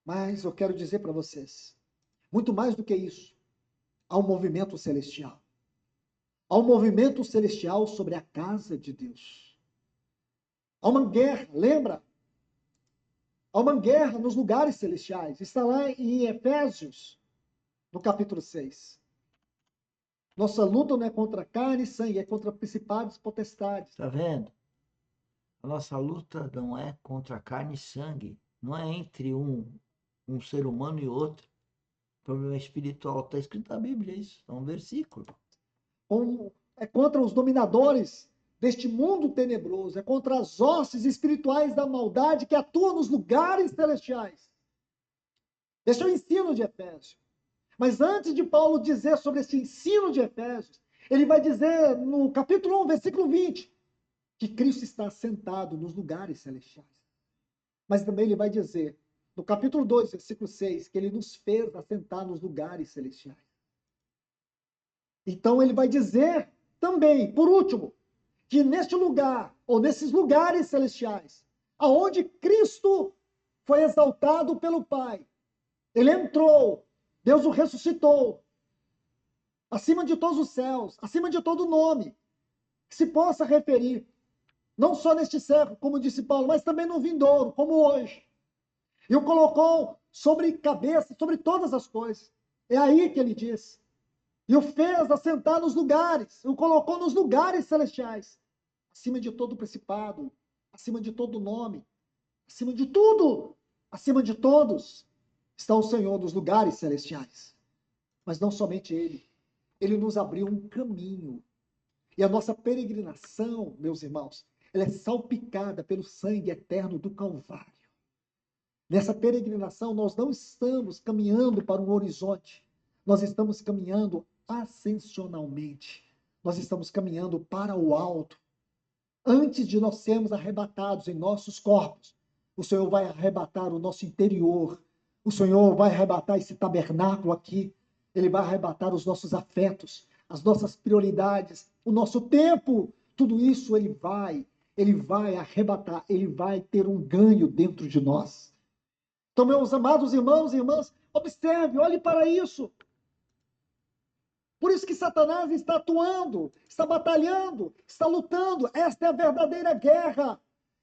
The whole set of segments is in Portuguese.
Mas eu quero dizer para vocês, muito mais do que isso, há um movimento celestial. Há um movimento celestial sobre a casa de Deus. Há uma guerra, lembra? Há uma guerra nos lugares celestiais. Está lá em Efésios, no capítulo 6. Nossa luta não é contra carne e sangue, é contra principados e potestades. Tá vendo? A nossa luta não é contra carne e sangue, não é entre um ser humano e outro. O problema espiritual está escrito na Bíblia, isso é um versículo. É contra os dominadores deste mundo tenebroso, é contra as hostes espirituais da maldade que atuam nos lugares celestiais. Esse é o ensino de Efésios. Mas antes de Paulo dizer sobre esse ensino de Efésios, ele vai dizer no capítulo 1, versículo 20, que Cristo está sentado nos lugares celestiais. Mas também ele vai dizer, no capítulo 2, versículo 6, que ele nos fez assentar nos lugares celestiais. Então ele vai dizer também, por último, que neste lugar, ou nesses lugares celestiais, aonde Cristo foi exaltado pelo Pai, ele entrou, Deus o ressuscitou, acima de todos os céus, acima de todo nome, que se possa referir, não só neste século, como disse Paulo, mas também no vindouro, como hoje. E o colocou sobre cabeça, sobre todas as coisas. É aí que ele diz. E o fez assentar nos lugares, o colocou nos lugares celestiais, acima de todo principado, acima de todo nome, acima de tudo, acima de todos, está o Senhor dos lugares celestiais. Mas não somente ele nos abriu um caminho. E a nossa peregrinação, meus irmãos, ela é salpicada pelo sangue eterno do Calvário. Nessa peregrinação, nós não estamos caminhando para um horizonte, nós estamos caminhando ascensionalmente. Nós estamos caminhando para o alto. Antes de nós sermos arrebatados em nossos corpos, o Senhor vai arrebatar o nosso interior. O Senhor vai arrebatar esse tabernáculo aqui. Ele vai arrebatar os nossos afetos, as nossas prioridades, o nosso tempo. Tudo isso ele vai arrebatar, ele vai ter um ganho dentro de nós. Então, meus amados irmãos e irmãs, observe, olhe para isso. Por isso que Satanás está atuando, está batalhando, está lutando. Esta é a verdadeira guerra.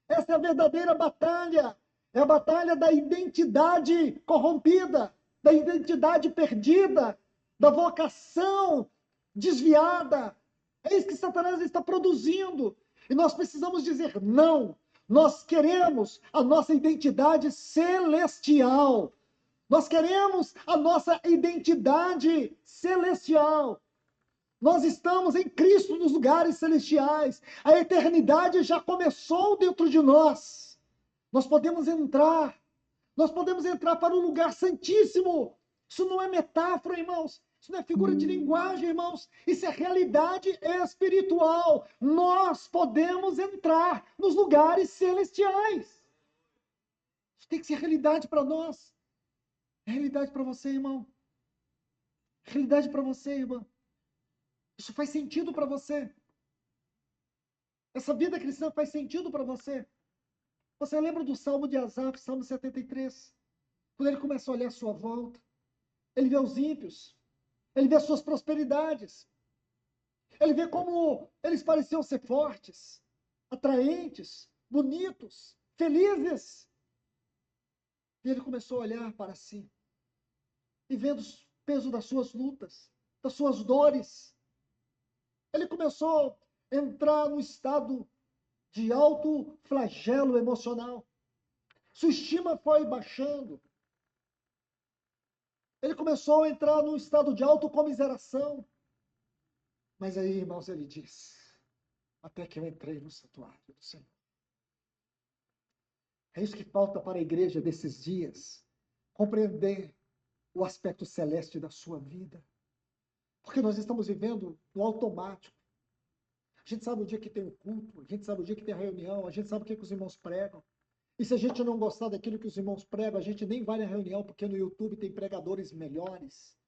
Esta é a verdadeira batalha. É a batalha da identidade corrompida, da identidade perdida, da vocação desviada. É isso que Satanás está produzindo. E nós precisamos dizer não. Nós queremos a nossa identidade celestial. Nós queremos a nossa identidade celestial. Nós estamos em Cristo nos lugares celestiais. A eternidade já começou dentro de nós. Nós podemos entrar. Nós podemos entrar para o lugar santíssimo. Isso não é metáfora, irmãos. Isso não é figura de linguagem, irmãos. Isso é realidade espiritual. Nós podemos entrar nos lugares celestiais. Isso tem que ser realidade para nós. É realidade para você, irmão. É realidade para você, irmã. Isso faz sentido para você. Essa vida cristã faz sentido para você. Você lembra do Salmo de Asaf, Salmo 73? Quando ele começa a olhar a sua volta, ele vê os ímpios, ele vê as suas prosperidades, ele vê como eles pareciam ser fortes, atraentes, bonitos, felizes. E ele começou a olhar para si, e vendo o peso das suas lutas, das suas dores, ele começou a entrar num estado de alto flagelo emocional. Sua estima foi baixando. Ele começou a entrar num estado de autocomiseração. Mas aí, irmãos, ele diz: até que eu entrei no santuário do Senhor. É isso que falta para a igreja desses dias. Compreender o aspecto celeste da sua vida. Porque nós estamos vivendo no automático. A gente sabe o dia que tem o culto, a gente sabe o dia que tem a reunião, a gente sabe o que os irmãos pregam. E se a gente não gostar daquilo que os irmãos pregam, a gente nem vai na reunião, porque no YouTube tem pregadores melhores.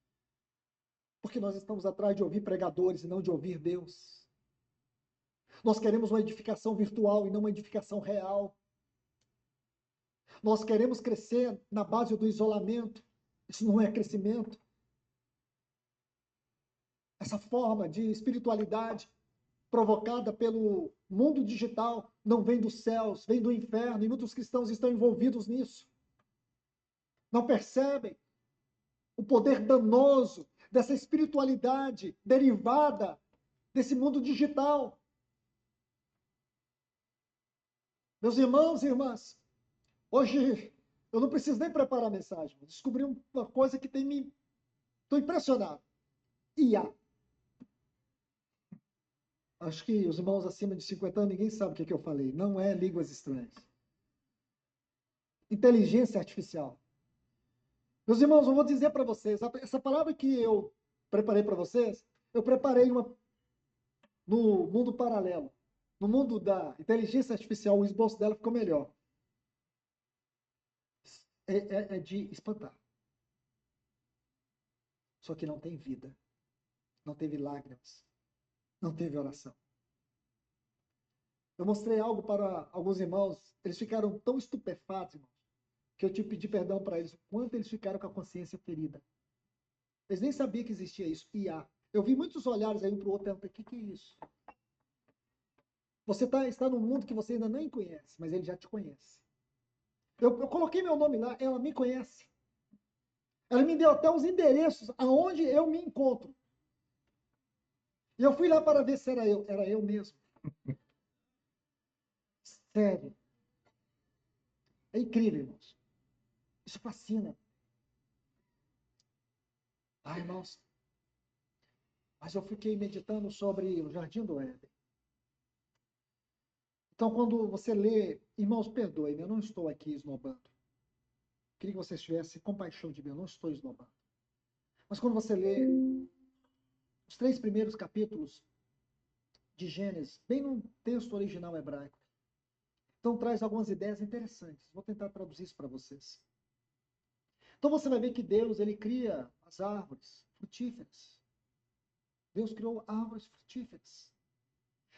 Porque nós estamos atrás de ouvir pregadores e não de ouvir Deus. Nós queremos uma edificação virtual e não uma edificação real. Nós queremos crescer na base do isolamento. Isso não é crescimento. Essa forma de espiritualidade provocada pelo mundo digital não vem dos céus, vem do inferno, e muitos cristãos estão envolvidos nisso. Não percebem o poder danoso dessa espiritualidade derivada desse mundo digital. Meus irmãos e irmãs, hoje eu não preciso nem preparar a mensagem. Descobri uma coisa que tem me... Estou impressionado. IA. Acho que os irmãos acima de 50 anos, ninguém sabe o que eu falei. Não é línguas estranhas. Inteligência artificial. Meus irmãos, eu vou dizer para vocês, essa palavra que eu preparei para vocês, eu preparei uma no mundo paralelo. No mundo da inteligência artificial, o esboço dela ficou melhor. É de espantar. Só que não tem vida. Não teve lágrimas. Não teve oração. Eu mostrei algo para alguns irmãos, eles ficaram tão estupefatos, irmãos, que eu tive que pedir perdão para eles, o quanto eles ficaram com a consciência ferida. Eles nem sabiam que existia isso. IA. Eu vi muitos olhares aí um para o outro perguntando, o que é isso? Você está num mundo que você ainda nem conhece, mas ele já te conhece. Eu coloquei meu nome lá, ela me conhece. Ela me deu até os endereços aonde eu me encontro. E eu fui lá para ver se era eu. Era eu mesmo. Sério. É incrível, irmãos. Isso fascina. Ah, irmãos. Mas eu fiquei meditando sobre o Jardim do Éden. Então, quando você lê, irmãos, perdoe-me, eu não estou aqui esnobando. Queria que vocês tivessem compaixão de mim, eu não estou esnobando. Mas quando você lê os 3 primeiros capítulos de Gênesis, bem no texto original hebraico, então traz algumas ideias interessantes. Vou tentar traduzir isso para vocês. Então você vai ver que Deus, ele cria as árvores frutíferas. Deus criou árvores frutíferas.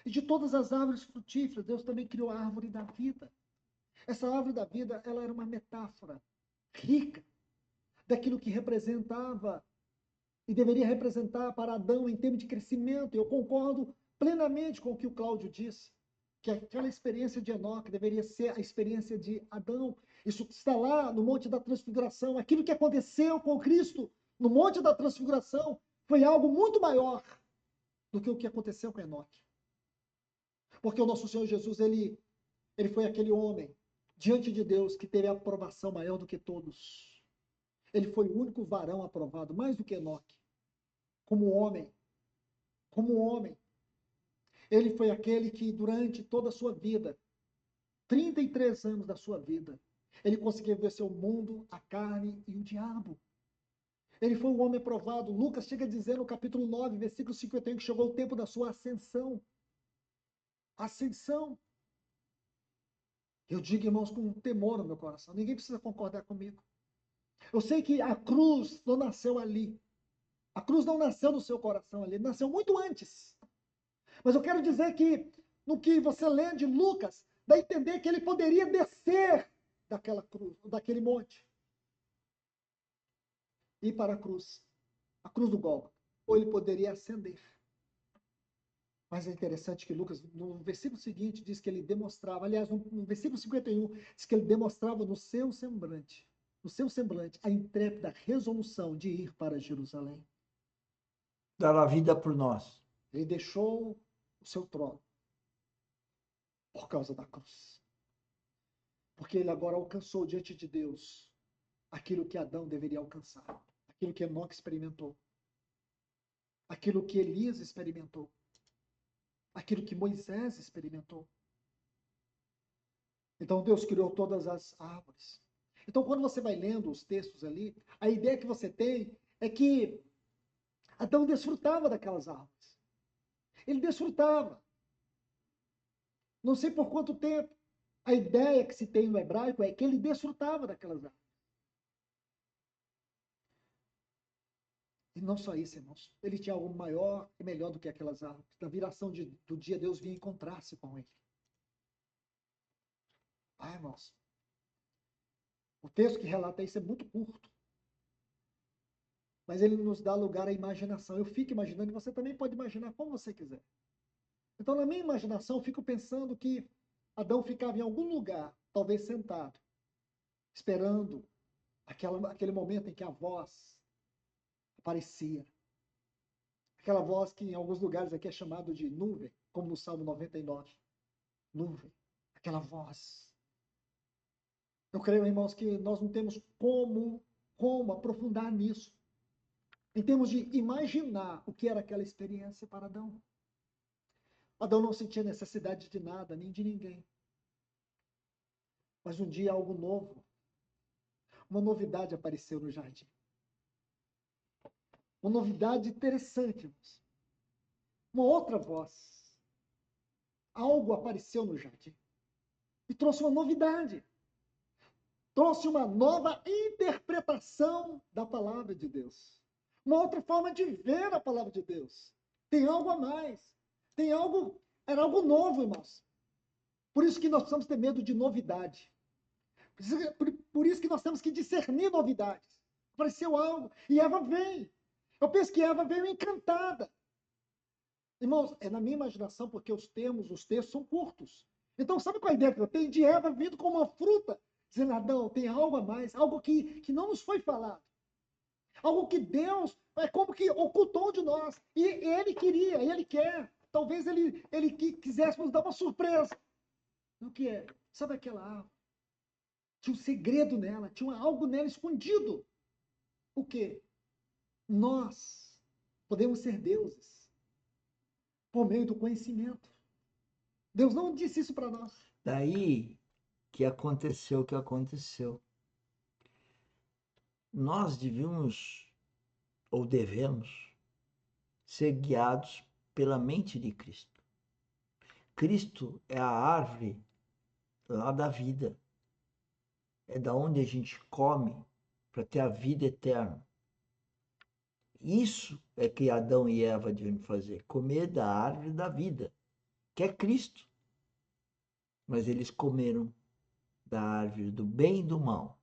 E de todas as árvores frutíferas, Deus também criou a árvore da vida. Essa árvore da vida, ela era uma metáfora rica daquilo que representava e deveria representar para Adão em termos de crescimento. Eu concordo plenamente com o que o Cláudio disse, que aquela experiência de Enoque deveria ser a experiência de Adão. Isso está lá no Monte da Transfiguração. Aquilo que aconteceu com Cristo no Monte da Transfiguração foi algo muito maior do que o que aconteceu com Enoque. Porque o nosso Senhor Jesus, ele foi aquele homem diante de Deus que teve a aprovação maior do que todos. Ele foi o único varão aprovado, mais do que Enoque. Como homem. Como homem. Ele foi aquele que, durante toda a sua vida, 33 anos da sua vida, ele conseguiu vencer o mundo, a carne e o diabo. Ele foi um homem aprovado. Lucas chega a dizer no capítulo 9, versículo 51, que chegou o tempo da sua ascensão. Ascensão. Eu digo, irmãos, com temor no meu coração. Ninguém precisa concordar comigo. Eu sei que a cruz não nasceu ali. A cruz não nasceu no seu coração ali. Nasceu muito antes. Mas eu quero dizer que, no que você lê de Lucas, dá a entender que ele poderia descer daquela cruz, daquele monte, e ir para a cruz do Gólgota. Ou ele poderia ascender. Mas é interessante que Lucas, no versículo seguinte, diz que ele demonstrava, aliás, no versículo 51, diz que ele demonstrava no seu semblante, a intrépida resolução de ir para Jerusalém. Dar a vida por nós. Ele deixou o seu trono por causa da cruz. Porque ele agora alcançou diante de Deus aquilo que Adão deveria alcançar, aquilo que Enoque experimentou, aquilo que Elias experimentou, aquilo que Moisés experimentou. Então Deus criou todas as árvores. Então quando você vai lendo os textos ali, a ideia que você tem é que Adão desfrutava daquelas árvores. Ele desfrutava. Não sei por quanto tempo. A ideia que se tem no hebraico é que ele desfrutava daquelas árvores. E não só isso, irmãos. Ele tinha algo maior e melhor do que aquelas árvores. Na viração do dia, Deus vinha encontrar-se com ele. Ah, irmãos. O texto que relata isso é muito curto, mas ele nos dá lugar à imaginação. Eu fico imaginando, e você também pode imaginar como você quiser. Então, na minha imaginação, eu fico pensando que Adão ficava em algum lugar, talvez sentado, esperando aquele momento em que a voz aparecia. Aquela voz que em alguns lugares aqui é chamado de nuvem, como no Salmo 99. Nuvem, aquela voz. Eu creio, irmãos, que nós não temos como aprofundar nisso. Em termos de imaginar o que era aquela experiência para Adão. Adão não sentia necessidade de nada, nem de ninguém. Mas um dia algo novo, uma novidade apareceu no jardim. Uma novidade interessante, irmãos. Uma outra voz. Algo apareceu no jardim. E trouxe uma novidade. Trouxe uma nova interpretação da palavra de Deus. Uma outra forma de ver a palavra de Deus. Tem algo a mais. Tem algo, era algo novo, irmãos. Por isso que nós precisamos ter medo de novidade. Por isso que nós temos que discernir novidades. Apareceu algo. E Eva vem. Eu penso que Eva veio encantada. Irmãos, é na minha imaginação, porque os textos são curtos. Então, sabe qual é a ideia que eu tenho? De Eva vindo com uma fruta, dizendo, Adão, tem algo a mais, algo que não nos foi falado. Algo que Deus, é como que ocultou de nós. E ele queria, ele quer. Talvez ele quisesse nos dar uma surpresa. O que é? Sabe aquela árvore? Tinha um segredo nela, tinha algo nela escondido. O quê? Nós podemos ser deuses por meio do conhecimento. Deus não disse isso para nós. Daí que aconteceu o que aconteceu. Nós devíamos, ou devemos, ser guiados pela mente de Cristo. Cristo é a árvore lá da vida. É da onde a gente come para ter a vida eterna. Isso é que Adão e Eva deviam fazer, comer da árvore da vida, que é Cristo. Mas eles comeram da árvore do bem e do mal.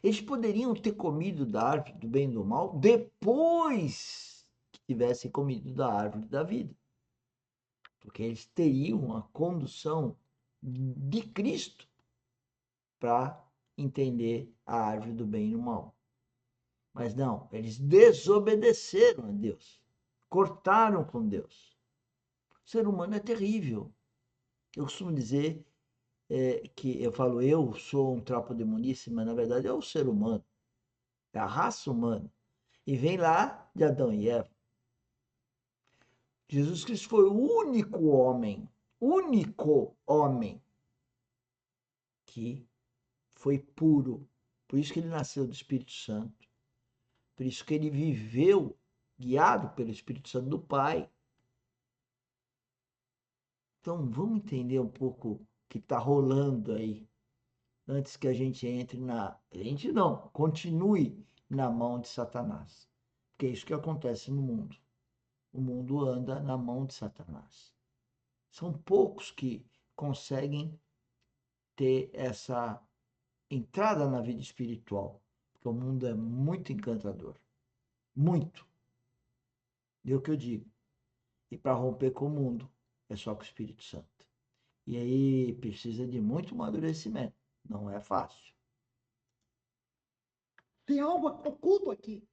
Eles poderiam ter comido da árvore do bem e do mal depois que tivessem comido da árvore da vida. Porque eles teriam a condução de Cristo para entender a árvore do bem e do mal. Mas não, eles desobedeceram a Deus, cortaram com Deus. O ser humano é terrível. Eu costumo dizer que eu sou um trapo de imundície, mas na verdade é o ser humano, é a raça humana. E vem lá de Adão e Eva. Jesus Cristo foi o único homem que foi puro. Por isso que ele nasceu do Espírito Santo. Por isso que ele viveu guiado pelo Espírito Santo do Pai. Então vamos entender um pouco o que está rolando aí, antes que a gente entre na... A gente não, continue na mão de Satanás. Porque é isso que acontece no mundo. O mundo anda na mão de Satanás. São poucos que conseguem ter essa entrada na vida espiritual, porque o mundo é muito encantador. Muito. E é o que eu digo. E para romper com o mundo, é só com o Espírito Santo. E aí precisa de muito amadurecimento. Não é fácil. Tem algo oculto aqui.